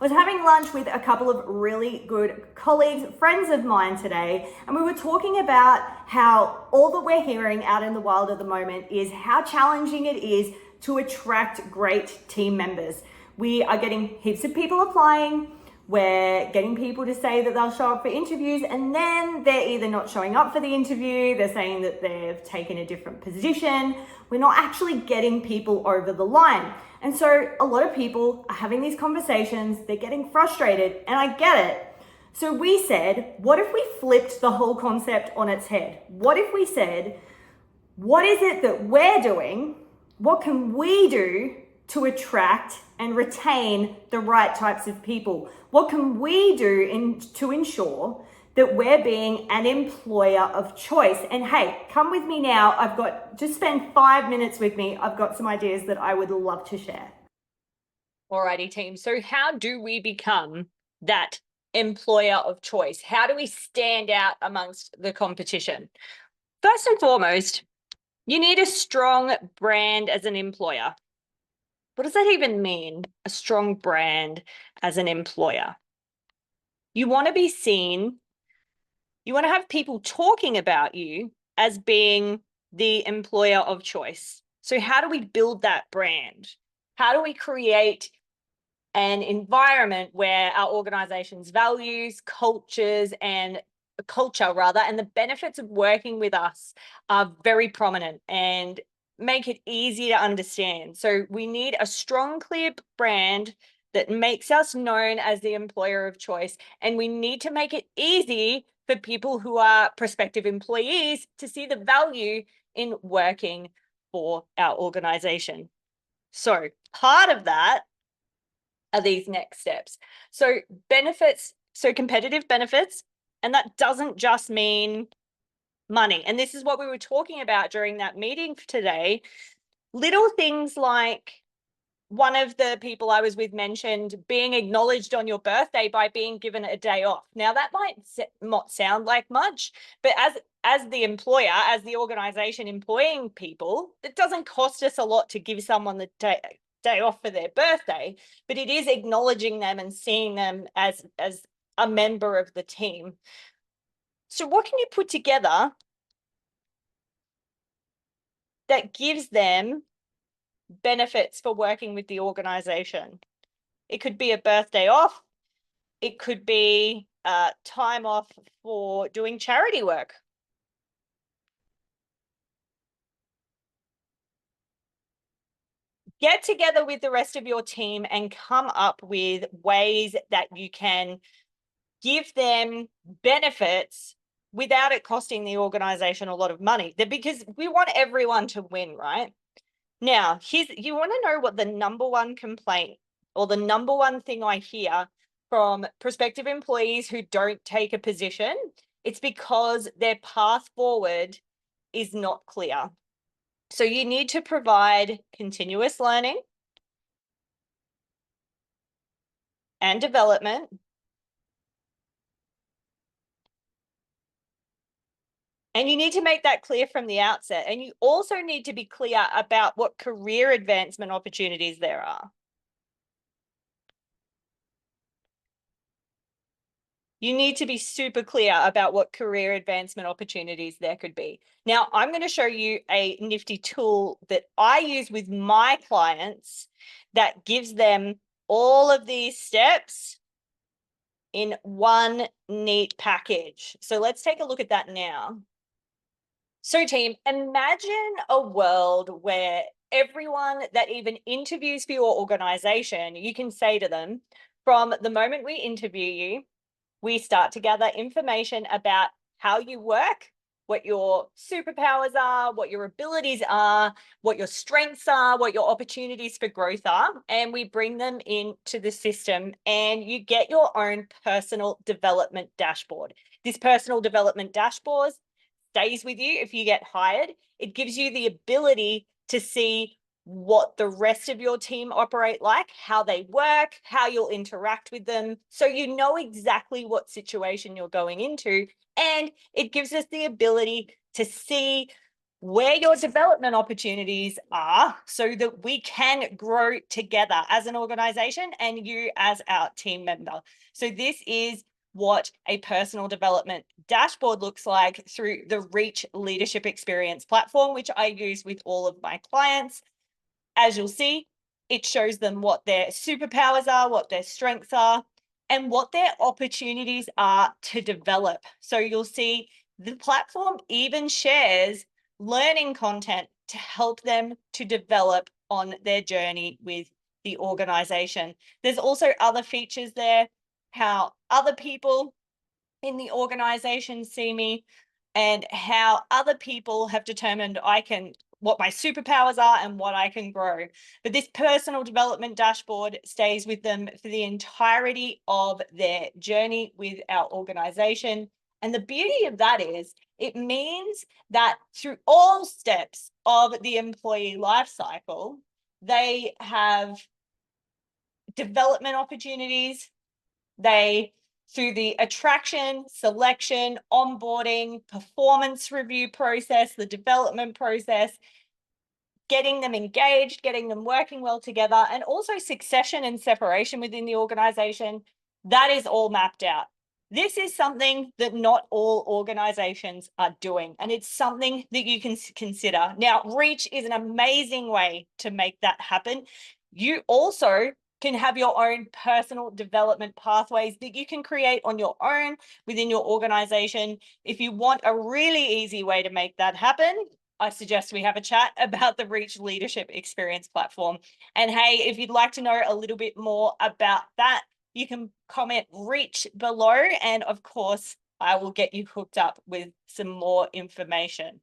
was having lunch with a couple of really good colleagues, friends of mine today, and we were talking about how all that we're hearing out in the world at the moment is how challenging it is to attract great team members. We are getting heaps of people applying. We're getting people to say that they'll show up for interviews, and then they're either not showing up for the interview, they're saying that they've taken a different position. We're not actually getting people over the line. And so a lot of people are having these conversations, they're getting frustrated, and I get it. So we said, what if we flipped the whole concept on its head? What if we said, what is it that we're doing? What can we do to attract and retain the right types of people? What can we do to ensure that we're being an employer of choice? And hey, come with me now. Just spend 5 minutes with me. I've got some ideas that I would love to share. Alrighty, team. So how do we become that employer of choice? How do we stand out amongst the competition? First and foremost, you need a strong brand as an employer. What does that even mean? A strong brand as an employer. You want to be seen. You want to have people talking about you as being the employer of choice. So how do we build that brand? How do we create an environment where our organization's values, and the benefits of working with us are very prominent and make it easy to understand? So we need a strong, clear brand that makes us known as the employer of choice. And we need to make it easy for people who are prospective employees to see the value in working for our organization. So part of that are these next steps. So benefits, so competitive benefits, and that doesn't just mean money. And this is what we were talking about during that meeting today. Little things like, one of the people I was with mentioned being acknowledged on your birthday by being given a day off. Now that might not sound like much, but as the employer, as the organization employing people, it doesn't cost us a lot to give someone the day off for their birthday, but it is acknowledging them and seeing them as a member of the team. So what can you put together that gives them benefits for working with the organization? It could be a birthday off. It could be time off for doing charity work. Get together with the rest of your team and come up with ways that you can give them benefits without it costing the organization a lot of money. Because we want everyone to win, right? Now, you want to know what the number one complaint or the number one thing I hear from prospective employees who don't take a position? It's because their path forward is not clear. So you need to provide continuous learning and development. And you need to make that clear from the outset. And you also need to be clear about what career advancement opportunities there are. You need to be super clear about what career advancement opportunities there could be. Now, I'm going to show you a nifty tool that I use with my clients that gives them all of these steps in one neat package. So let's take a look at that now. So team, imagine a world where everyone that even interviews for your organization, you can say to them, from the moment we interview you, we start to gather information about how you work, what your superpowers are, what your abilities are, what your strengths are, what your opportunities for growth are, and we bring them into the system and you get your own personal development dashboard. This personal development dashboard stays with you if you get hired. It gives you the ability to see what the rest of your team operate like, how they work, how you'll interact with them. So you know exactly what situation you're going into. And it gives us the ability to see where your development opportunities are so that we can grow together as an organization and you as our team member. So this is what a personal development dashboard looks like through the Reach Leadership Experience platform, which I use with all of my clients. As you'll see, it shows them what their superpowers are, what their strengths are, and what their opportunities are to develop. So you'll see the platform even shares learning content to help them to develop on their journey with the organization. There's also other features there, how other people in the organization see me and how other people have determined what my superpowers are and what I can grow. But this personal development dashboard stays with them for the entirety of their journey with our organization. And the beauty of that is it means that through all steps of the employee life cycle, they have development opportunities. Through the attraction, selection, onboarding, performance review process, the development process, getting them engaged, getting them working well together, and also succession and separation within the organization, that is all mapped out. This is something that not all organizations are doing, and it's something that you can consider. Now, Reach is an amazing way to make that happen. You also can have your own personal development pathways that you can create on your own within your organization. If you want a really easy way to make that happen, I suggest we have a chat about the Reach Leadership Experience platform. And hey, if you'd like to know a little bit more about that, you can comment Reach below. And of course, I will get you hooked up with some more information.